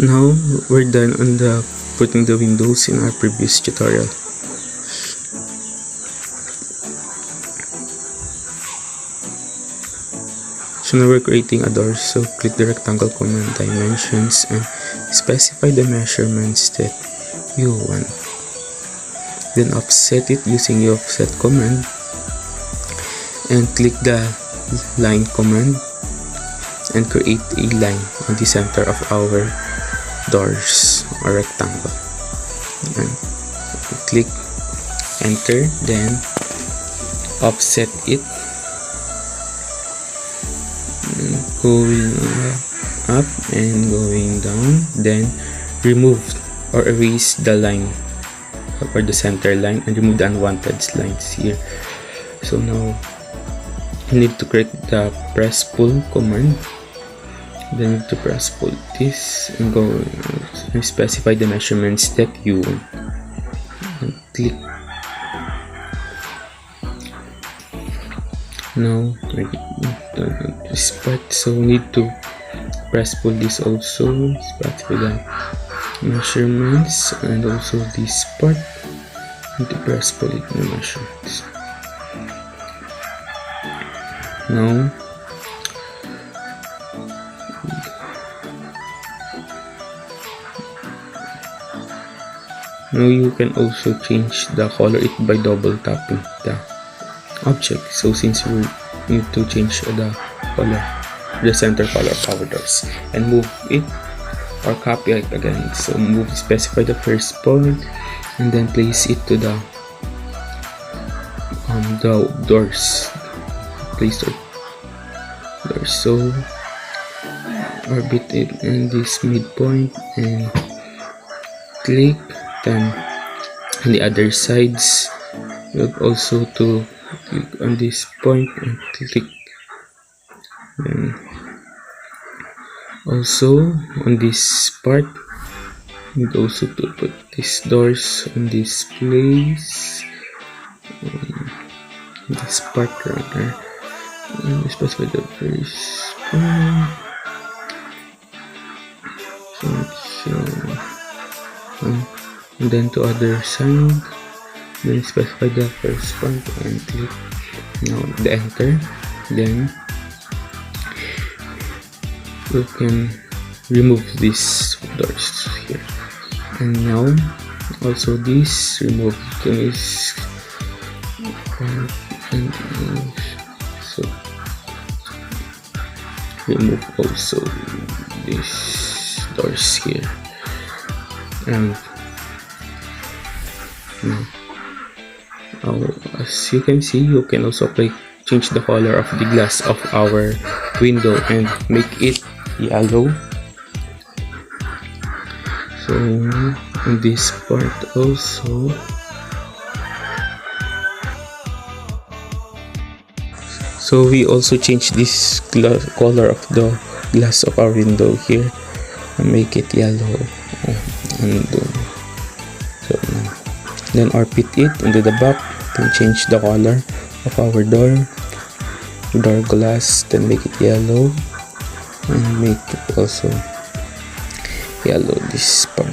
Now we're done on the putting the windows in our previous tutorial. So now we're creating a door, so click the rectangle command, dimensions, and specify the measurements that you want. Then offset it using the offset command and click the line command and create a line on the center of our doors or rectangle, and click enter, then offset it, going up and going down, then remove or erase the line or the center line and remove the unwanted lines here. So now you need to create the press pull command. Then you need to press pull this and go and specify the measurements that you want and click. Now this part, so we need to press pull this also, specify the measurements, and also this part need to press pull it the measurements. Now you can also change the color it by double tapping the object. So since we need to change the color, the center color of our doors, and move it or copy it again. So specify the first point and then place it to the doors. Place the doors. So orbit it in this midpoint and click. Then on the other sides, look also to click on this point and click. Then also on this part, need also to put these doors on this place. This part rather. Specify the first point. And then to other side, then specify the first point and click now the enter. Then we can remove these doors here, and now also this remove this and so remove also these doors here. And as you can see, you can also change the color of the glass of our window and make it yellow. So in this part also, so we also change this color of the glass of our window here and make it yellow. And so then orbit it into the back, then change the color of our door glass, then make it yellow and make it also yellow this part.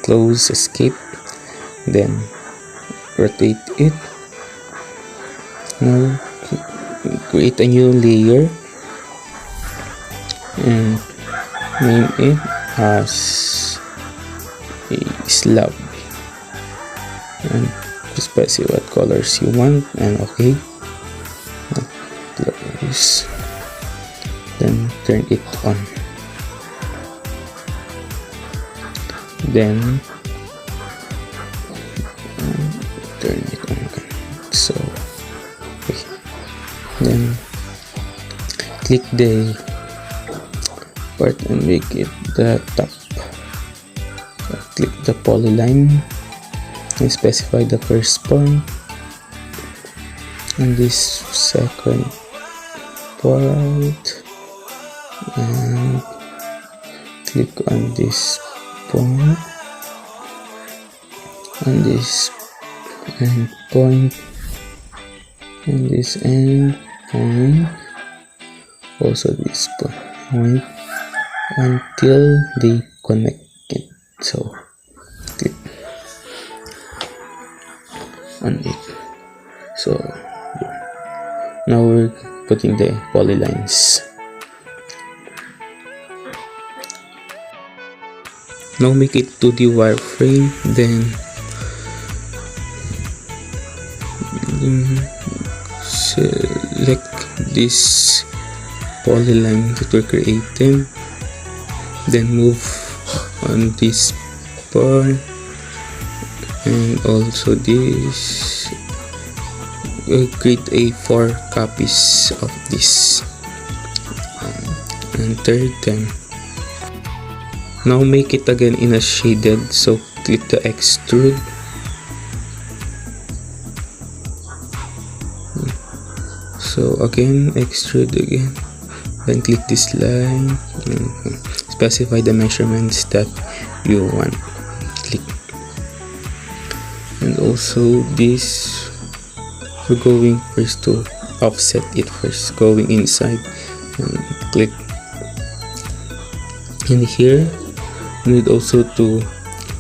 Close, escape, then rotate it. Now create a new layer and name it as a slab, and specify what colors you want and okay. Close, then turn it on, then turn it on again. So okay. Then click the part and make it the top. Click the polyline and specify the first point and this second part, and click on this point and this end point and this end point, also this point, until they connect it. So click on it. So now we're putting the polylines. Now make it 2D wireframe, then select this polyline that we're creating, then move on this part and also this. We'll create a 4 copies of this. Enter them. Now make it again in a shaded, so click the extrude. So again, extrude again, then click this line and specify the measurements that you want. Click. And also this, we're going first to offset it first, going inside and click. In here, we need also to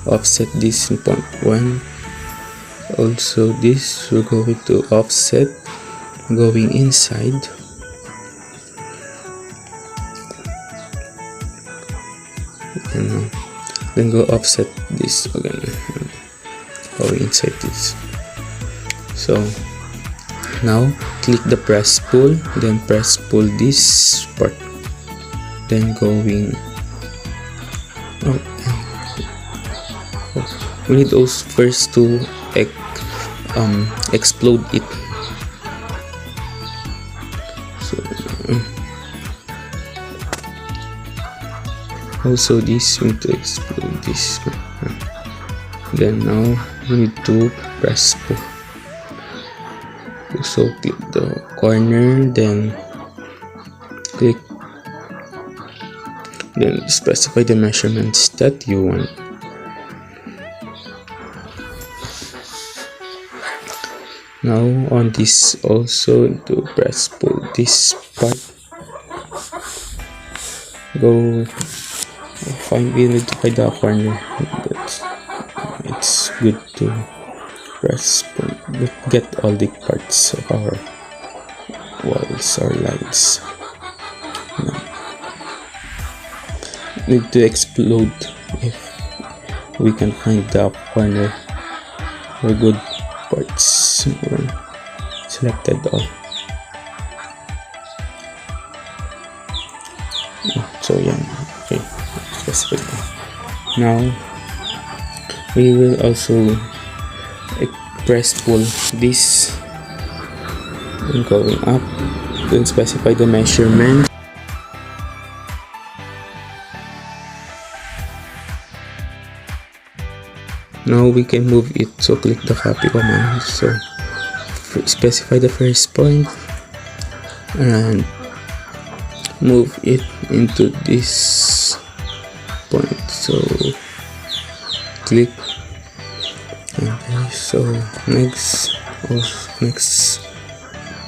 offset this in point 1. Also this, we're going to offset going inside. And then go offset this again, going inside this. So now click the press pull, then press pull this part, then going. We need also first to explode it. So also this, we need to explode this. Then now we need to press pull. So click the corner, then click, then specify the measurements that you want. Now on this also to press pull this part. Go find, we need to find the corner, but it's good to press pull, but get all the parts of our walls or lines. Now, need to explode if we can find the corner or good parts were selected all. So yeah, okay, specify. Now we will also press pull this and going up, then specify the measurement. Now we can move it, so click the copy command. So specify the first point and move it into this point. So click. Okay, so next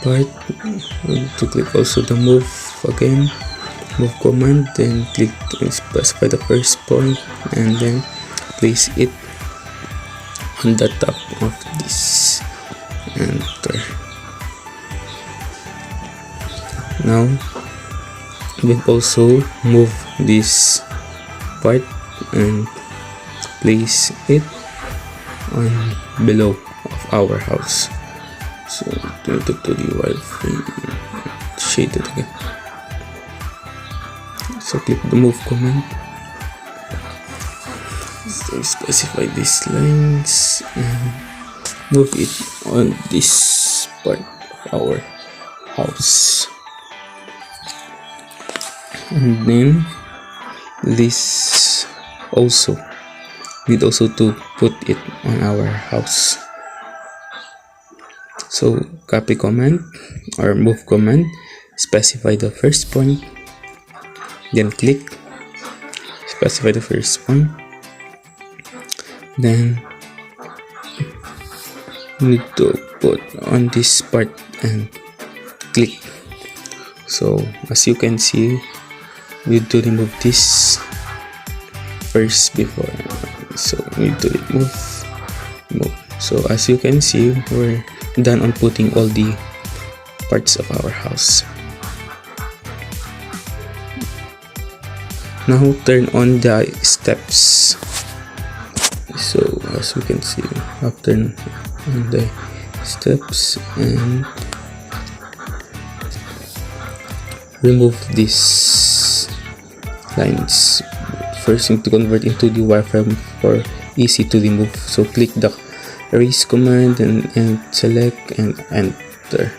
part, we need to click also the move again, move command, then click and specify the first point and then place it on the top of this. Enter. Now we'll also move this part and place it on below of our house. So to the wireframe, shaded again. So click the move command. So specify these lines and move it on this part of our house. And then this also, need also to put it on our house. So copy command or move command, specify the first point, then click, specify the first point, then need to put on this part and click. So as you can see, we need to remove this first before, so we need to remove. So as you can see, we're done on putting all the parts of our house. Now turn on the steps. So as you can see, after on the steps, and remove these lines. First, you need to convert into the wireframe for easy to remove. So click the erase command and select and enter.